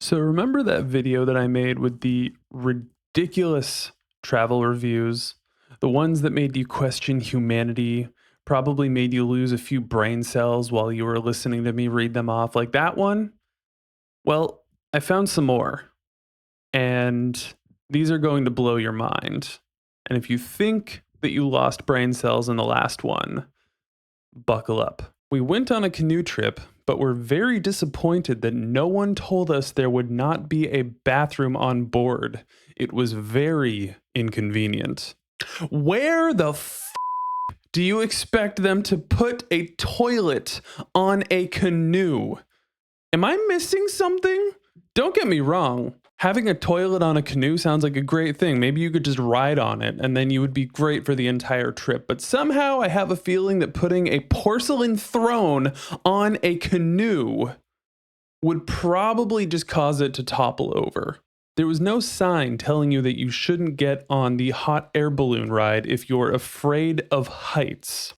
So remember that video that I made with the ridiculous travel reviews? The ones that made you question humanity, probably made you lose a few brain cells while you were listening to me read them off, like that one? Well, I found some more, and these are going to blow your mind. And if you think that you lost brain cells in the last one, buckle up. We went on a canoe trip, but were very disappointed that no one told us there would not be a bathroom on board. It was very inconvenient. Where the do you expect them to put a toilet on a canoe? Am I missing something? Don't get me wrong. Having a toilet on a canoe sounds like a great thing. Maybe you could just ride on it and then you would be great for the entire trip. But somehow I have a feeling that putting a porcelain throne on a canoe would probably just cause it to topple over. There was no sign telling you that you shouldn't get on the hot air balloon ride if you're afraid of heights.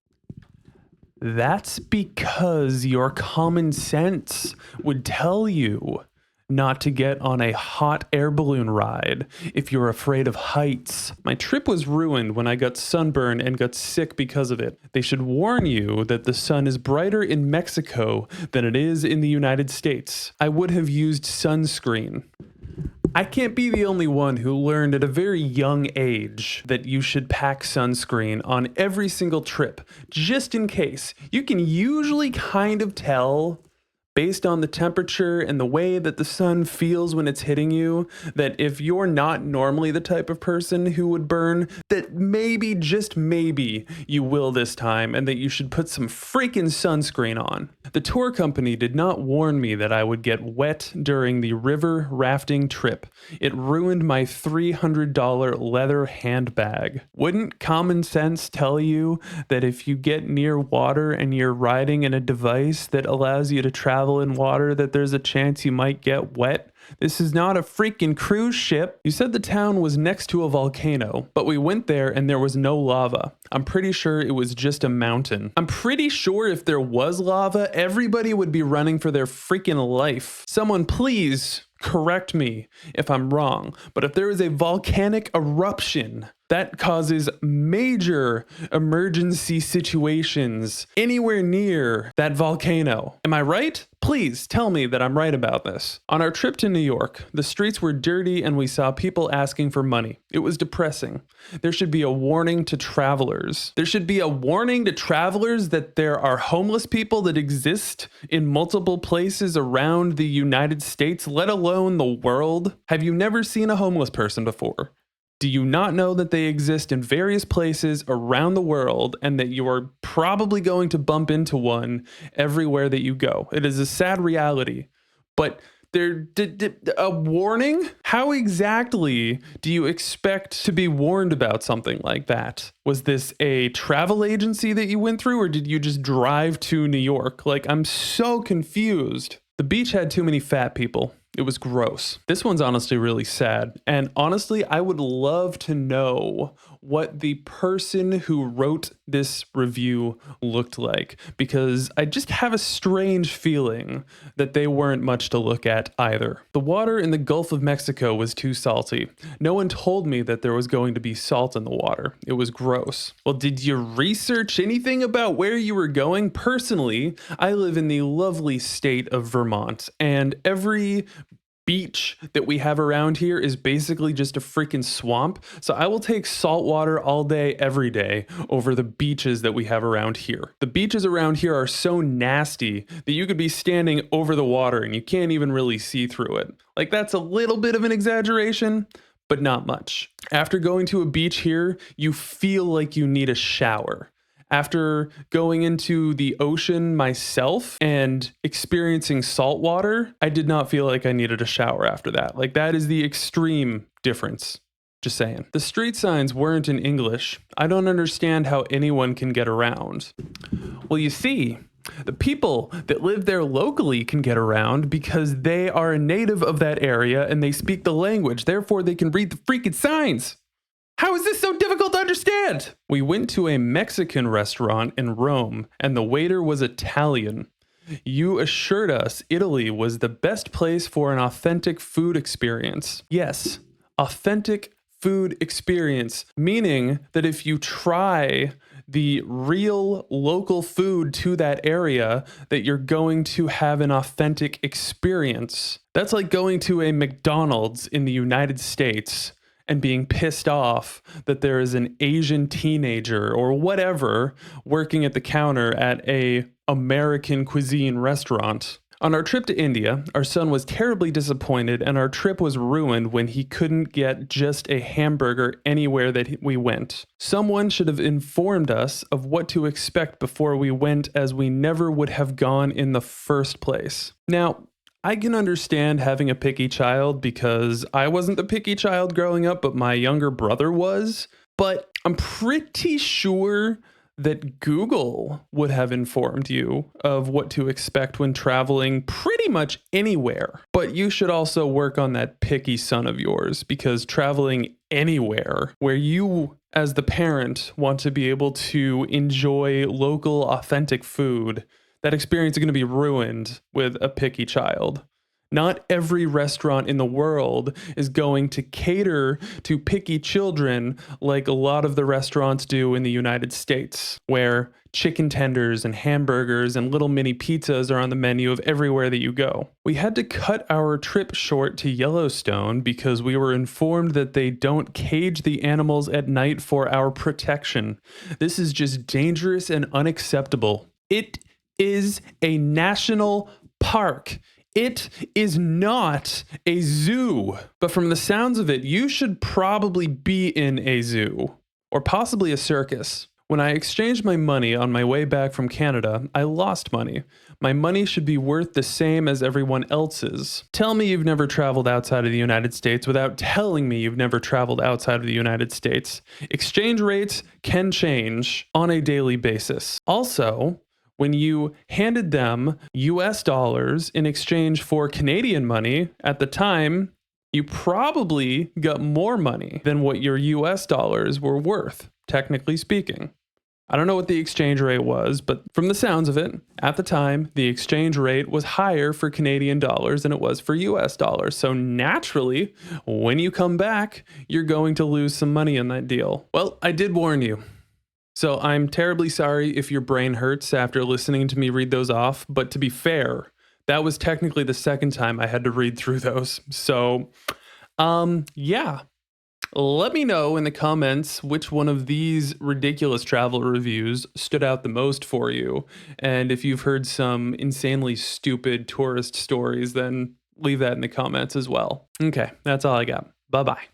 That's because your common sense would tell you not to get on a hot air balloon ride if you're afraid of heights. My trip was ruined when I got sunburned and got sick because of it. They should warn you that the sun is brighter in Mexico than it is in the United States. I would have used sunscreen. I can't be the only one who learned at a very young age that you should pack sunscreen on every single trip, just in case. You can usually kind of tell, based on the temperature and the way that the sun feels when it's hitting you, that if you're not normally the type of person who would burn, that maybe, just maybe, you will this time, and that you should put some freaking sunscreen on. The tour company did not warn me that I would get wet during the river rafting trip. It ruined my $300 leather handbag. Wouldn't common sense tell you that if you get near water and you're riding in a device that allows you to travel in water, that there's a chance you might get wet? This is not a freaking cruise ship. You said the town was next to a volcano, but we went there and there was no lava. I'm pretty sure it was just a mountain. I'm pretty sure if there was lava, everybody would be running for their freaking life. Someone please correct me if I'm wrong, but if there is a volcanic eruption that causes major emergency situations anywhere near that volcano, am I right? Please tell me that I'm right about this. On our trip to New York, the streets were dirty and we saw people asking for money. It was depressing. There should be a warning to travelers. There should be a warning to travelers that there are homeless people that exist in multiple places around the United States, let alone the world. Have you never seen a homeless person before? Do you not know that they exist in various places around the world and that you are probably going to bump into one everywhere that you go? It is a sad reality. But a warning? How exactly do you expect to be warned about something like that? Was this a travel agency that you went through, or did you just drive to New York? Like, I'm so confused. The beach had too many fat people. It was gross. This one's honestly really sad. And honestly, I would love to know what the person who wrote this review looked like, because I just have a strange feeling that they weren't much to look at either. The water in the Gulf of Mexico was too salty. No one told me that there was going to be salt in the water. It was gross. Well, did you research anything about where you were going? Personally, I live in the lovely state of Vermont, and every beach that we have around here is basically just a freaking swamp. So I will take salt water all day, every day over the beaches that we have around here. The beaches around here are so nasty that you could be standing over the water and you can't even really see through it. Like, that's a little bit of an exaggeration, but not much. After going to a beach here, you feel like you need a shower. After going into the ocean myself and experiencing salt water, I did not feel like I needed a shower after that. Like, that is the extreme difference. Just saying. The street signs weren't in English. I don't understand how anyone can get around. Well, you see, the people that live there locally can get around because they are a native of that area and they speak the language. Therefore, they can read the freaking signs. How is this so difficult to understand? We went to a Mexican restaurant in Rome, and the waiter was Italian. You assured us Italy was the best place for an authentic food experience. Yes, authentic food experience, meaning that if you try the real local food to that area, that you're going to have an authentic experience. That's like going to a McDonald's in the United States and being pissed off that there is an Asian teenager or whatever working at the counter at a American cuisine restaurant. On our trip to India, our son was terribly disappointed and our trip was ruined when he couldn't get just a hamburger anywhere that we went. Someone should have informed us of what to expect before we went, as we never would have gone in the first place. Now, I can understand having a picky child because I wasn't the picky child growing up, but my younger brother was. But I'm pretty sure that Google would have informed you of what to expect when traveling pretty much anywhere. But you should also work on that picky son of yours, because traveling anywhere where you, as the parent, want to be able to enjoy local, authentic food, that experience is going to be ruined with a picky child. Not every restaurant in the world is going to cater to picky children like a lot of the restaurants do in the United States, where chicken tenders and hamburgers and little mini pizzas are on the menu of everywhere that you go. We had to cut our trip short to Yellowstone because we were informed that they don't cage the animals at night for our protection. This is just dangerous and unacceptable. It is a national park. It is not a zoo. But from the sounds of it, you should probably be in a zoo, or possibly a circus. When I exchanged my money on my way back from Canada, I lost money. My money should be worth the same as everyone else's. Tell me you've never traveled outside of the United States without telling me you've never traveled outside of the United States. Exchange rates can change on a daily basis. Also, when you handed them US dollars in exchange for Canadian money, at the time, you probably got more money than what your US dollars were worth, technically speaking. I don't know what the exchange rate was, but from the sounds of it, at the time, the exchange rate was higher for Canadian dollars than it was for US dollars. So naturally, when you come back, you're going to lose some money on that deal. Well, I did warn you. So I'm terribly sorry if your brain hurts after listening to me read those off, but to be fair, that was technically the second time I had to read through those. So, yeah. Let me know in the comments which one of these ridiculous travel reviews stood out the most for you. And if you've heard some insanely stupid tourist stories, then leave that in the comments as well. Okay, that's all I got. Bye-bye.